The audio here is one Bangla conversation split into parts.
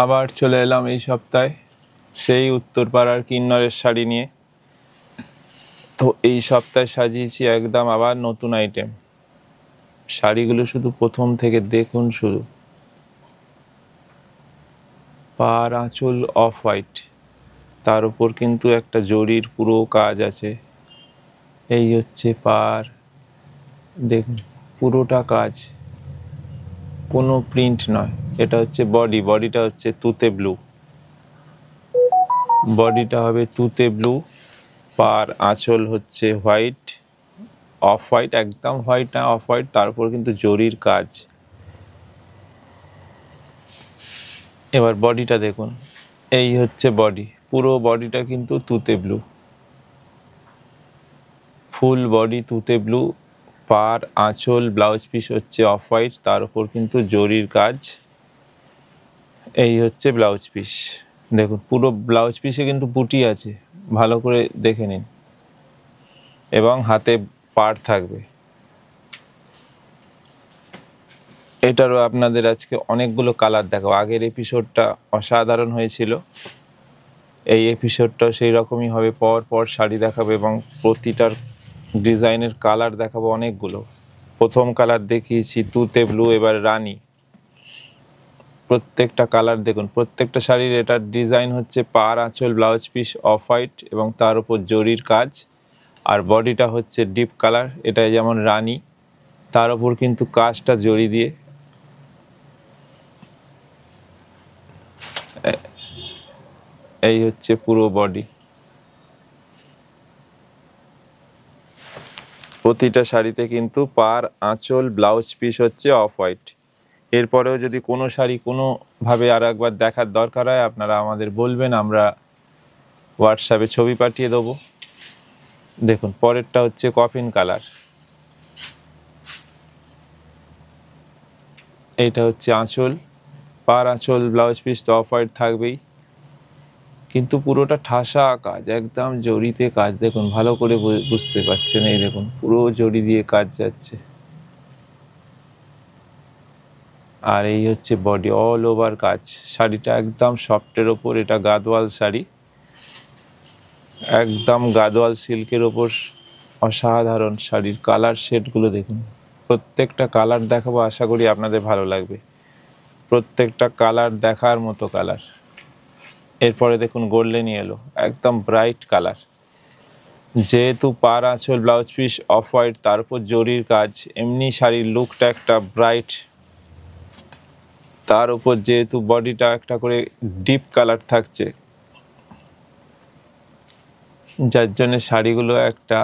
আবার চলে এলাম এই সপ্তাহে সেই উত্তরপাড়ার কিন্নরের শাড়ি নিয়ে। তো এই সপ্তাহে সাজিয়েছি একদম আবার নতুন আইটেম। শাড়িগুলো শুধু প্রথম থেকে দেখুন, শুধু পাড় আঁচল অফ হোয়াইট, তার উপর কিন্তু একটা জরির পুরো কাজ আছে। এই হচ্ছে পাড়, দেখুন পুরোটা কাজ, কোনো প্রিন্ট নয়। এটা হচ্ছে বডিটা হচ্ছে তুতে ব্লু, বডিটা হবে তুতে ব্লু, পার আঁচল হচ্ছে হোয়াইট, অফ হোয়াইট, একদম হোয়াইট না, অফ হোয়াইট, তারপর কিন্তু জরির কাজ। এবার বডিটা দেখুন, এই হচ্ছে বডি, পুরো বডিটা কিন্তু তুতে ব্লু, ফুল বডি তুতে ব্লু, পার আঁচল ব্লাউজ পিস হচ্ছে অফ হোয়াইট, তার উপর কিন্তু জরির কাজ। এই হচ্ছে ব্লাউজ পিস, দেখুন পুরো ব্লাউজ পিসে কিন্তু বুটি আছে, ভালো করে দেখে নিন, এবং হাতে পাড় থাকবে। এটারও আপনাদের আজকে অনেকগুলো কালার দেখাবো। আগের এপিসোডটা অসাধারণ হয়েছিল, এই এপিসোডটাও সেই রকমই হবে। পর পর শাড়ি দেখাবো এবং প্রতিটার ডিজাইনের কালার দেখাবো অনেকগুলো। প্রথম কালার দেখিয়েছি তুতে ব্লু, এবার রানী। প্রত্যেকটা কালার দেখুন, প্রত্যেকটা শাড়ির এটার ডিজাইন হচ্ছে পাড় আঁচল ব্লাউজ পিস অফ হোয়াইট এবং তার উপর জরির কাজ, আর বডিটা হচ্ছে ডিপ কালার, এটা যেমন রানী, তার উপর কিন্তু কাজটা জরি দিয়ে। এই হচ্ছে পুরো বডি। প্রতিটা শাড়িতে কিন্তু পাড় আঁচল ব্লাউজ পিস হচ্ছে অফ হোয়াইট। এরপরেও যদি কোনো শাড়ি কোনোভাবে আর একবার দেখার দরকার হয় আপনারা আমাদের বলবেন, আমরা হোয়াটসঅ্যাপে ছবি পাঠিয়ে দেবো। দেখুন পরেরটা হচ্ছে কফিন কালার, এইটা হচ্ছে আঁচল, পাড় আঁচল ব্লাউজ পিস তো অফ হোয়াইট থাকবেই, কিন্তু পুরোটা ঠাসা কাজ, একদম জরিতে কাজ। দেখুন ভালো করে বুঝতে পারছেন, এই দেখুন পুরো জরি দিয়ে কাজ যাচ্ছে। আর এই হচ্ছে বডি, অল ওভার কাজ। শাড়িটা একদম সফটের ওপর, এটা গাদোয়াল শাড়ি, একদম গাদোয়াল সিল্কের ওপর, অসাধারণ শাড়ির কালার শেডগুলো দেখুন। প্রত্যেকটা কালার দেখাবো, আশা করি আপনাদের ভালো লাগবে, প্রত্যেকটা কালার দেখার মতো কালার। এরপরে দেখুন গোল্ডেন ইয়েলো, একদম ব্রাইট কালার। যেহেতু পাড় আঁচল ব্লাউজ পিস অফ হোয়াইট, তার উপর জরির কাজ, এমনি শাড়ির লুকটা একটা ব্রাইট, তার উপর যেহেতু বডিটা একটা করে ডিপ কালার থাকছে, যার জন্য শাড়িগুলো একটা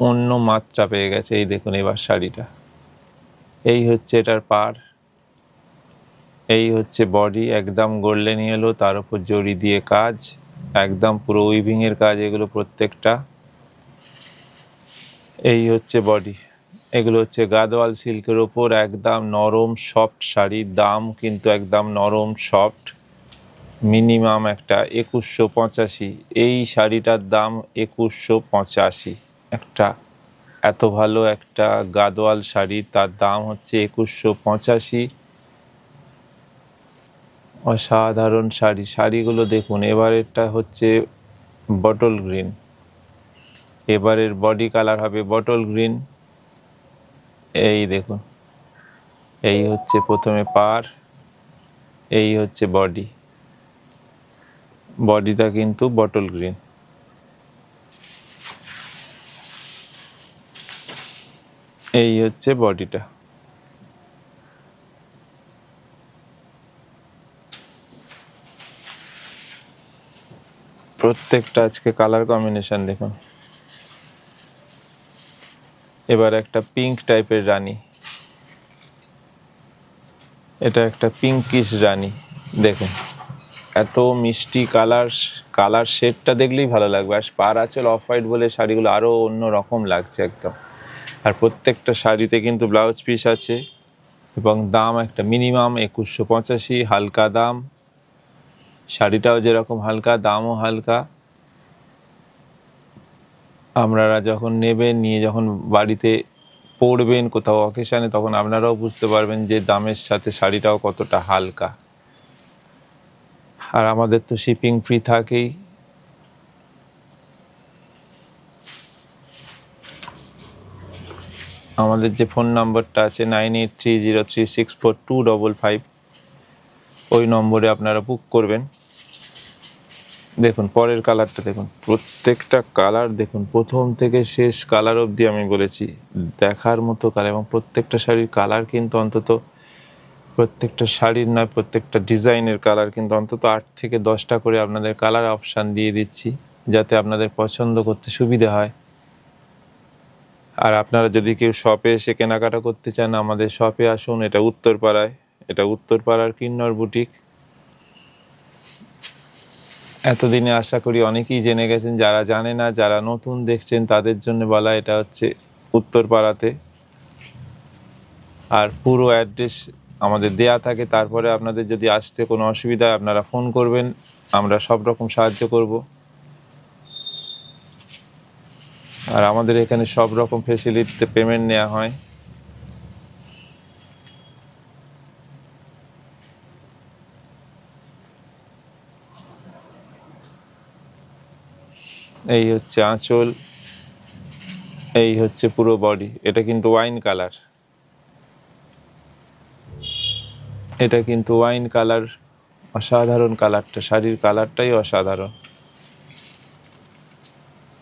অন্য মাত্রা পেয়ে গেছে। এই দেখুন এবার শাড়িটা, এই হচ্ছে এটার পাড়, এই হচ্ছে বডি, একদম গোল্ডেন ইয়েলো, তার উপর জরি দিয়ে কাজ, একদম পুরো উইভিং এর কাজ এগুলো প্রত্যেকটা। এই হচ্ছে বডি, এগুলো হচ্ছে গাদোয়াল সিল্কের ওপর একদম নরম সফট শাড়ি, দাম কিন্তু একদম নরম সফট, মিনিমাম একটা 2185। এই শাড়িটার দাম 2185। একটা এত ভালো একটা গাদোয়াল শাড়ি, তার দাম হচ্ছে 2185। অসাধারণ শাড়ি, শাড়িগুলো দেখুন। এবারেরটা হচ্ছে বটল গ্রিন, এবারের বডি কালার হবে বটল গ্রিন। এই দেখুন, এই হচ্ছে প্রথমে পাড়, এই হচ্ছে বডি, বডিটা কিন্তু বটল গ্রিন। এই হচ্ছে বডিটা। প্রত্যেকটা আজকে কালার কম্বিনেশন দেখুন। এবার একটা পিঙ্ক টাইপের রানী, এটা একটা পিঙ্কিশ রানী, দেখুন এত মিষ্টি কালার, কালার শেডটা দেখলেই ভালো লাগবে। আর পাড় আঁচল অফ হোয়াইট বলে শাড়িগুলো আরও অন্য রকম লাগছে একদম। আর প্রত্যেকটা শাড়িতে কিন্তু ব্লাউজ পিস আছে এবং দাম একটা মিনিমাম 2185, হালকা দাম। শাড়িটাও যেরকম হালকা, দামও হালকা। আপনারা যখন নেবেন, নিয়ে যখন বাড়িতে পরবেন কোথাও অকেশানে, তখন আপনারাও বুঝতে পারবেন যে দামের সাথে শাড়িটাও কতটা হালকা। আর আমাদের তো শিপিং ফ্রি থাকেই। আমাদের যে ফোন নাম্বারটা আছে 9830364255, ওই নম্বরে আপনারা বুক করবেন। দেখুন পরের কালারটা দেখুন, প্রত্যেকটা কালার দেখুন, প্রথম থেকে শেষ কালার অবধি আমি বলেছি দেখার মতো কালার। এবং প্রত্যেকটা শাড়ির কালার কিন্তু অন্তত, প্রত্যেকটা শাড়ির নয়, প্রত্যেকটা ডিজাইনের কালার কিন্তু অন্তত 8 থেকে 10টা করে আপনাদের কালার অপশান দিয়ে দিচ্ছি, যাতে আপনাদের পছন্দ করতে সুবিধা হয়। আর আপনারা যদি কেউ শপে এসে কেনাকাটা করতে চান, আমাদের শপে আসুন। এটা উত্তরপাড়ায়, এটা উত্তরপাড়ার কিন্নর বুটিক। এতদিনে আশা করি অনেকেই জেনে গেছেন, যারা জানে না, যারা নতুন দেখছেন তাদের জন্য বলা, এটা হচ্ছে উত্তরপাড়াতে। আর পুরো অ্যাড্রেস আমাদের দেয়া থাকে। তারপরে আপনাদের যদি আসতে কোনো অসুবিধা হয় আপনারা ফোন করবেন, আমরা সব রকম সাহায্য করব। আর আমাদের এখানে সব রকম ফেসিলিটিতে পেমেন্ট নেওয়া হয়। এই হচ্ছে আঁচল, এই হচ্ছে পুরো বডি। এটা কিন্তু ওয়াইন কালার, এটা কিন্তু ওয়াইন কালার, অসাধারণ কালারটা, শাড়ির কালারটাই অসাধারণ।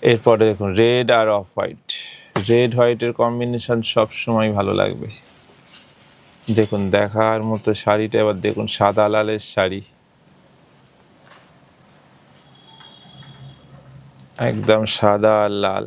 এরপরে দেখুন রেড আর অফ হোয়াইট, রেড হোয়াইটের কম্বিনেশন সব সময় ভালো লাগবে। দেখুন দেখার মতো শাড়িটা। এবার দেখুন সাদা লালের শাড়ি, একদম সাদা আর লাল।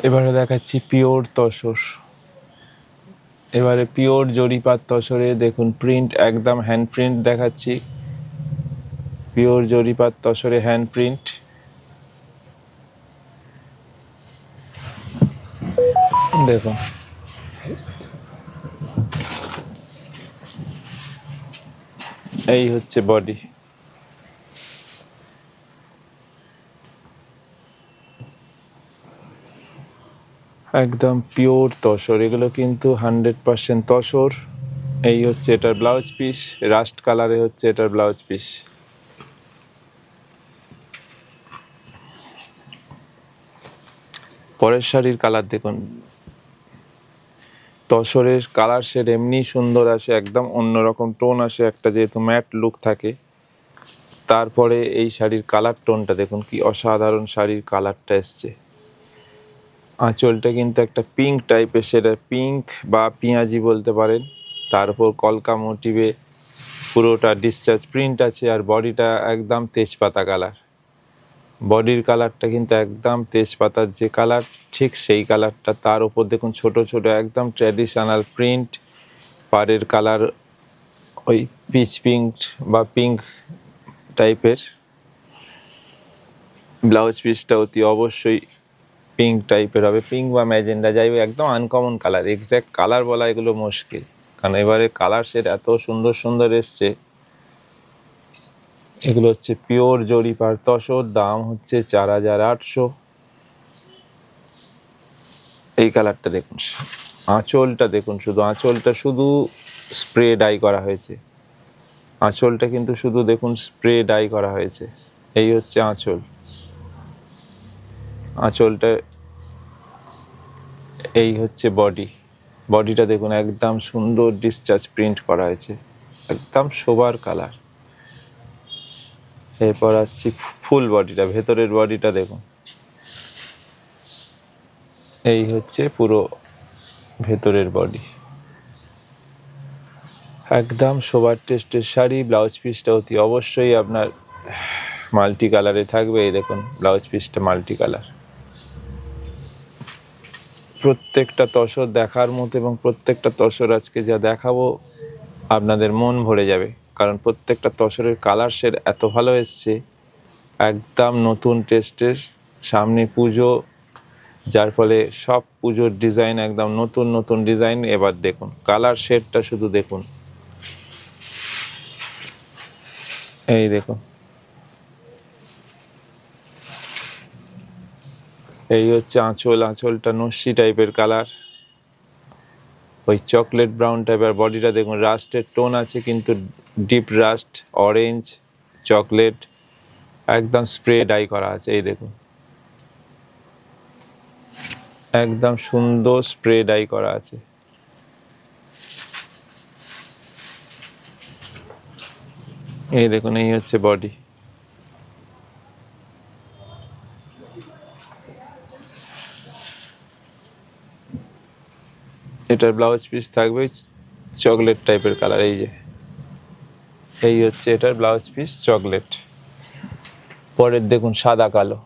এবারে দেখাচ্ছি পিওর তসর। এবারে পিওর জরিপাত তসরে দেখুন প্রিন্ট, একদম হ্যান্ড প্রিন্ট দেখাচ্ছি। পিওর জরিপাত তসরে হ্যান্ড প্রিন্ট। দেখুন এই হচ্ছে বডি, একদম পিওর তসর। এগুলো কিন্তু 100% তসর। এই হচ্ছে এটার ব্লাউজ পিস, রাস্ট কালারে হচ্ছে এটার ব্লাউজ পিস। পরের শাড়ির কালার দেখুন, তসরের কালার শেড এমনি সুন্দর আসে, একদম অন্যরকম টোন আসে একটা, যেহেতু ম্যাট লুক থাকে। তারপরে এই শাড়ির কালার টোনটা দেখুন কি অসাধারণ, শাড়ির কালারটা এসছে। আঁচলটা কিন্তু একটা পিঙ্ক টাইপের, সেটা পিঙ্ক বা পেঁয়াজি বলতে পারেন। তার উপর কলকা মোটিভে পুরোটা ডিসচার্জ প্রিন্ট আছে। আর বডিটা একদম তেজপাতা কালার, বডির কালারটা কিন্তু একদম তেজপাতার যে কালার ঠিক সেই কালারটা। তার উপর দেখুন ছোট ছোট একদম ট্র্যাডিশনাল প্রিন্ট। পাড়ের কালার ওই পিচ পিঙ্ক বা পিঙ্ক টাইপের। ব্লাউজ পিসটা অতি অবশ্যই পিঙ্ক টাইপের হবে, পিঙ্ক বা ম্যাজেন্ডা, যাই হোক একদম আনকমন কালার। এক্স্যাক্ট কালার বলা এগুলো মুশকিল, কারণ এবারে কালার শেড এত সুন্দর সুন্দর এসছে। এগুলো হচ্ছে পিওর জরিপার তসর, দাম হচ্ছে 4800। এই কালারটা দেখুন, আঁচলটা দেখুন, শুধু আঁচলটা শুধু স্প্রে ডাই করা হয়েছে। আঁচলটা কিন্তু শুধু দেখুন স্প্রে ডাই করা হয়েছে। এই হচ্ছে আঁচল, আঁচলটা। এই হচ্ছে বডি, বডিটা দেখুন একদম সুন্দর ডিসচার্জ প্রিন্ট করা হয়েছে, একদম সোবার কালার। এরপর আসছি ফুল বডিটা, ভেতরের বডিটা দেখুন, এই হচ্ছে পুরো ভেতরের বডি, একদম শোবার টেস্টের শাড়ি। ব্লাউজ পিসটা অতি অবশ্যই আপনার মাল্টি কালারে থাকবে। এই দেখুন ব্লাউজ পিসটা মাল্টি কালার, প্রত্যেকটা তসর দেখার মতো, এবং প্রত্যেকটা তসর আজকে যা দেখাবো আপনাদের মন ভরে যাবে, কারণ প্রত্যেকটা তসরের কালার শেড এত ভালো এসছে, একদম নতুন টেস্টের। সামনে পুজো, যার ফলে সব পুজোর ডিজাইন একদম নতুন নতুন ডিজাইন। এবার দেখুন কালার শেডটা শুধু দেখুন, এই দেখুন, এই হচ্ছে আঁচল। আঁচলটা নস্যি টাইপের কালার, ওই চকলেট ব্রাউন টাইপের। বডিটা দেখুন রাস্টের টোন আছে, কিন্তু ডিপ রাস্ট, অরেঞ্জ, চকলেট, একদম স্প্রে ডাই করা আছে। এই দেখুন একদম সুন্দর স্প্রে ডাই করা আছে। এই দেখুন এই হচ্ছে বডি। এটার ব্লাউজ পিস থাকবে চকলেট টাইপের কালার। এই যে এই হচ্ছে এটার ব্লাউজ পিস চকলেট। পরের দেখুন সাদা কালো।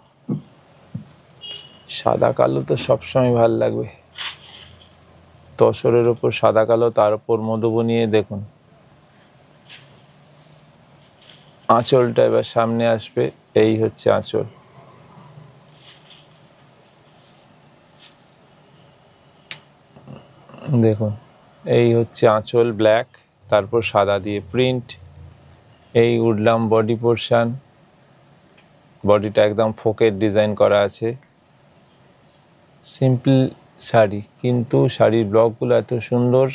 সাদা কালো তো সবসময় ভাল লাগবে, তসরের ওপর সাদা কালো, তার উপর মধুবনী। দেখুন আঁচলটা এবার সামনে আসবে, এই হচ্ছে আঁচল। দেখুন এই হচ্ছে আঁচল ব্ল্যাক, তারপর সাদা দিয়ে প্রিন্ট। এই উডলাম বডি পোর্শন, বডিটা একদম ফোকের ডিজাইন করা আছে। সিম্পল শাড়ি, কিন্তু শাড়ির ব্লকগুলো এত সুন্দর।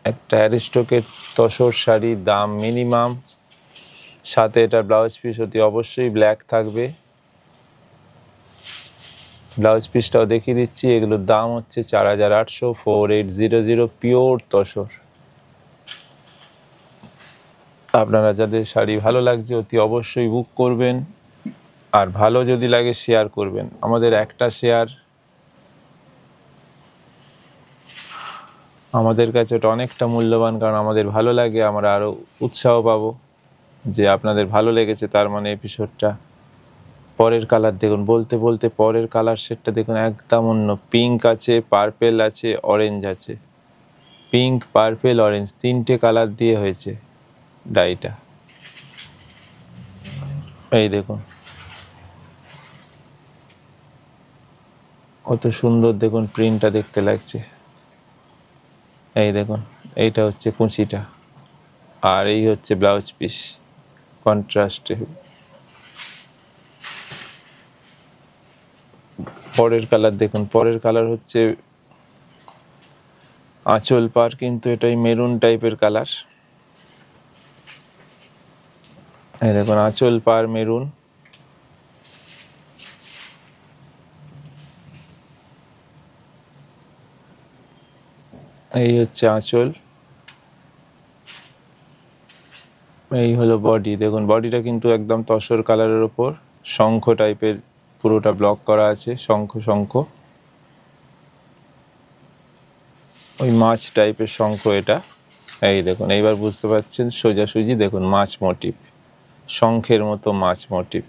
একটা অ্যারিস্টোকের তসর শাড়ি, দাম মিনিমাম। সাথে এটা ব্লাউজ পিস অতি অবশ্যই ব্ল্যাক থাকবে। ব্লাউজ পিসটাও দেখিয়ে দিচ্ছি। এগুলোর দাম হচ্ছে 4800, 4800, পিওর তসর। আপনারা যাদের শাড়ি ভালো লাগছে অতি অবশ্যই বুক করবেন, আর ভালো যদি লাগে শেয়ার করবেন। আমাদের একটা শেয়ার আমাদের কাছে ওটা অনেকটা মূল্যবান, কারণ আমাদের ভালো লাগে, আমরা আরও উৎসাহ পাবো যে আপনাদের ভালো লেগেছে, তার মানে এপিসোডটা। পরের কালার দেখুন, বলতে বলতে পরের কালার সেটটা দেখুন, একদম অন্য। পিঙ্ক আছে, পার্পেল আছে, অরেঞ্জ আছে। পিঙ্ক, পার্পেল, অরেঞ্জ, তিনটে কালার দিয়ে হয়েছে ডাইটা। এই দেখুন কত সুন্দর, দেখুন প্রিন্টটা দেখতে লাগছে। এই দেখুন এইটা হচ্ছে কুঁচিটা, আর এই হচ্ছে ব্লাউজ পিস কন্ট্রাস্টে। পরের কালার দেখুন, পরের কালার হচ্ছে আঁচল পার, কিন্তু এটাই মেরুন টাইপের কালার। এই দেখুন আঁচল পার মেরুন। এই হচ্ছে আঁচল, এই হলো বডি। দেখুন বডিটা কিন্তু একদম তসর কালারের ওপর শঙ্খ টাইপের পুরোটা ব্লক করা আছে, শঙ্খ শঙ্খ, ওই মাছ টাইপের শঙ্খ এটা। এই দেখুন এইবার বুঝতে পারছেন সোজাসুজি। দেখুন মাছ মোটিভ, শঙ্খের মতো মাছ মোটিভ,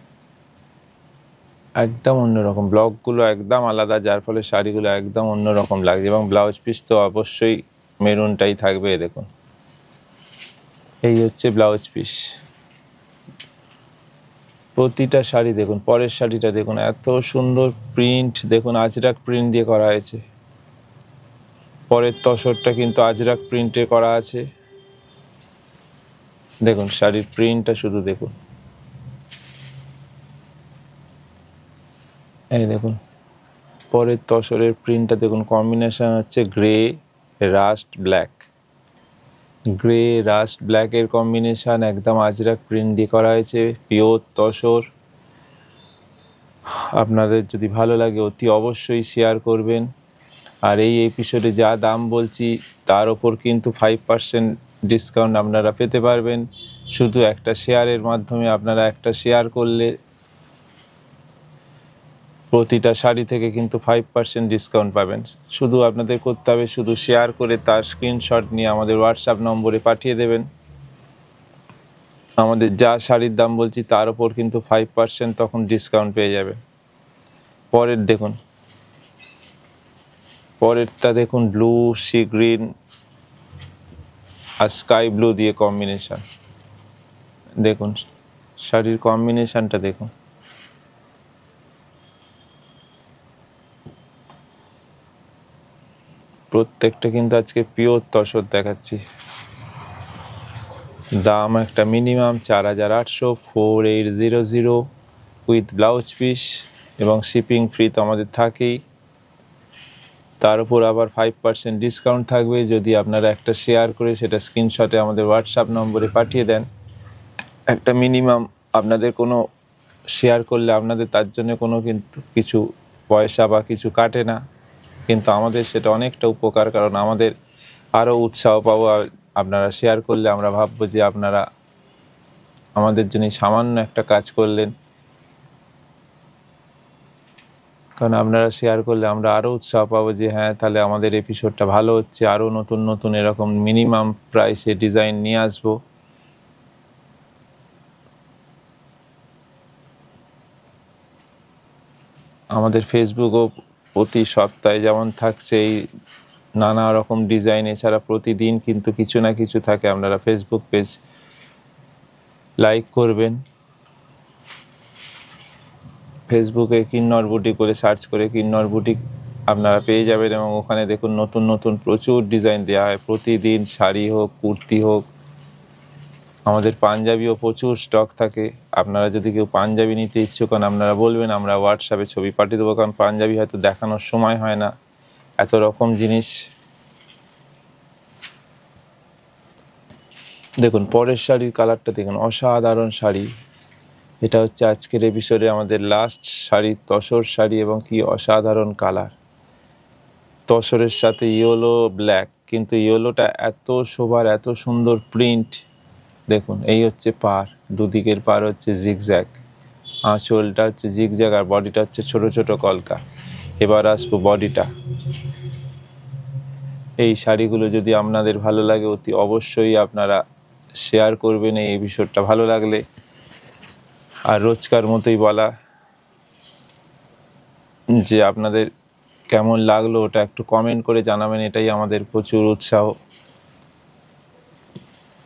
একদম অন্যরকম। ব্লকগুলো একদম আলাদা, যার ফলে শাড়িগুলো একদম অন্যরকম লাগছে। এবং ব্লাউজ পিস তো অবশ্যই মেরুনটাই থাকবে। দেখুন এই হচ্ছে ব্লাউজ পিস। প্রতিটা শাড়ি দেখুন, পরের শাড়িটা দেখুন, এত সুন্দর প্রিন্ট। দেখুন আজরাক প্রিন্ট দিয়ে করা হয়েছে। পরের তসরটা কিন্তু আজরাক প্রিন্টে করা আছে। দেখুন শাড়ির প্রিন্টটা শুধু দেখুন, এই দেখুন পরের তসরের প্রিন্টটা দেখুন। কম্বিনেশন হচ্ছে grey rust black, grey rust ব্ল্যাকের কম্বিনেশন, একদম আজরাক প্রিন্ট দিয়ে করা হয়েছে, পিওর তসর। আপনাদের যদি ভালো লাগে অতি অবশ্যই শেয়ার করবেন। আর এই এপিসোডে যা দাম বলছি তার ওপর কিন্তু 5% ডিসকাউন্ট আপনারা পেতে পারবেন, শুধু একটা শেয়ারের মাধ্যমে। আপনারা একটা শেয়ার করলে প্রতিটা শাড়ি থেকে কিন্তু 5% ডিসকাউন্ট পাবেন। শুধু আপনাদের করতে হবে শুধু শেয়ার করে তার স্ক্রিনশট নিয়ে আমাদের হোয়াটসঅ্যাপ নম্বরে পাঠিয়ে দেবেন। আমাদের যা শাড়ির দাম বলছি তার উপর কিন্তু 5% তখন ডিসকাউন্ট পেয়ে যাবে। পরের দেখুন, পরেরটা দেখুন, ব্লু, সি গ্রিন আর স্কাই ব্লু দিয়ে কম্বিনেশন। দেখুন শাড়ির কম্বিনেশনটা দেখুন। প্রত্যেকটা কিন্তু আজকে পিওর তসর দেখাচ্ছি। দাম একটা মিনিমাম 4800, 4800 উইথ ব্লাউজ পিস এবং শিপিং ফ্রি তো আমাদের থাকেই। তার উপর আবার 5% ডিসকাউন্ট থাকবে যদি আপনারা একটা শেয়ার করে সেটা স্ক্রিনশটে আমাদের হোয়াটসঅ্যাপ নম্বরে পাঠিয়ে দেন। একটা মিনিমাম আপনাদের কোনো শেয়ার করলে আপনাদের তার জন্য কোনো কিন্তু কিছু পয়সা বা কিছু কাটে না, কিন্তু আমাদের সেটা অনেকটা উপকার, কারণ আমাদের আরও উৎসাহ পাবো। আপনারা শেয়ার করলে আমরা ভাববো যে আপনারা আমাদের জন্য সামান্য একটা কাজ করলেন, কারণ আপনারা শেয়ার করলে আমরা আরও উৎসাহ পাবো যে হ্যাঁ তাহলে আমাদের এপিসোডটা ভালো হচ্ছে, আরও নতুন নতুন এরকম মিনিমাম প্রাইসে ডিজাইন নিয়ে আসবো। আমাদের ফেসবুকও প্রতি সপ্তাহে যেমন থাকছে এই নানা রকম ডিজাইন, এছাড়া প্রতিদিন কিন্তু কিছু না কিছু থাকে। আপনারা ফেসবুক পেজ লাইক করবেন, ফেসবুকে কিন্নর বুটিক করে সার্চ করে কিন্নর বুটিক আপনারা পেয়ে যাবেন, এবং ওখানে দেখুন নতুন নতুন প্রচুর ডিজাইন দেওয়া হয় প্রতিদিন। শাড়ি হোক, কুর্তি হোক, আমাদের পাঞ্জাবিও প্রচুর স্টক থাকে। আপনারা যদি কেউ পাঞ্জাবি নিতে ইচ্ছুক হন আপনারা বলবেন, আমরা হোয়াটসঅ্যাপে ছবি পাঠিয়ে দেবো, কারণ পাঞ্জাবি হয়তো দেখানোর সময় হয় না, এত রকম জিনিস। দেখুন পরের শাড়ির কালারটা দেখুন, অসাধারণ শাড়ি। এটা হচ্ছে আজকের এপিসোডে আমাদের লাস্ট শাড়ি, তসর শাড়ি, এবং কি অসাধারণ কালার। তসরের সাথে ইয়েলো ব্ল্যাক, কিন্তু ইয়েলোটা এত শোভার, এত সুন্দর প্রিন্ট। দেখুন এই হচ্ছে পার, দুদিকের পার হচ্ছে জিগজ্যাগ, আঁচলটা হচ্ছে জিগজ্যাগ আর বডিটা হচ্ছে ছোট ছোট কলকা। এবার আসবো বডিটা। এই শাড়িগুলো যদি আপনাদের ভালো লাগে অতি অবশ্যই আপনারা শেয়ার করবেন এই এপিসোডটা ভালো লাগলে। আর রোজকার মতোই বলা যে আপনাদের কেমন লাগলো ওটা একটু কমেন্ট করে জানাবেন, এটাই আমাদের প্রচুর উৎসাহ,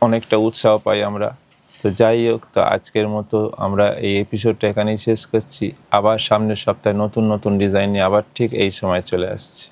অনেকটা উৎসাহ পাই আমরা। তো যাই হোক, তো আজকের মতো আমরা এই এপিসোডটা এখানেই শেষ করছি। আবার সামনের সপ্তাহে নতুন নতুন ডিজাইন নিয়ে আবার ঠিক এই সময় চলে আসছি।